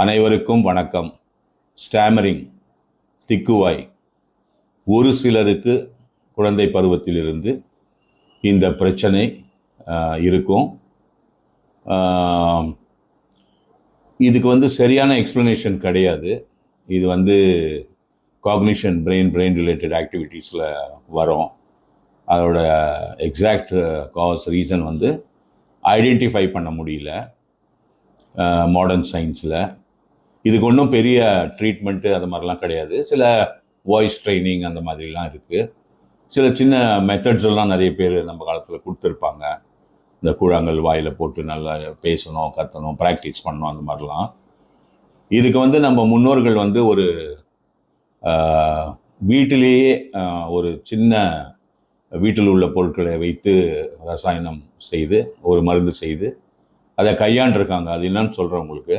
அனைவருக்கும் வணக்கம். ஸ்டாமரிங், திக்குவாய், ஒரு சிலருக்கு குழந்தை பருவத்திலிருந்து இந்த பிரச்சனை இருக்கும். இதுக்கு சரியான எக்ஸ்ப்ளனேஷன் கிடையாது. இது காக்னிஷன், பிரெயின் ரிலேட்டட் ஆக்டிவிட்டீஸில் வரும். அதோட எக்ஸாக்ட் காஸ் ரீசன் ஐடென்டிஃபை பண்ண முடியல மாடர்ன் சயின்ஸில். இதுக்கு ஒன்றும் பெரிய ட்ரீட்மெண்ட்டு அது மாதிரிலாம் கிடையாது. சில வாய்ஸ் ட்ரைனிங் அந்த மாதிரிலாம் இருக்குது. சில சின்ன மெத்தட்ஸ் எல்லாம் நிறைய பேர் நம்ம காலத்தில் கொடுத்துருப்பாங்க. இந்த கூழாங்கல் வாயில் போட்டு நல்லா பேசணும், கத்தணும், ப்ராக்டிஸ் பண்ணணும், அந்த மாதிரிலாம். இதுக்கு நம்ம முன்னோர்கள் ஒரு வீட்டிலேயே ஒரு சின்ன வீட்டில் உள்ள பொருட்களை வைத்து ரசாயனம் செய்து ஒரு மருந்து செய்து அதை கையாண்டிருக்காங்க. அது என்னன்னு சொல்கிறேன் உங்களுக்கு.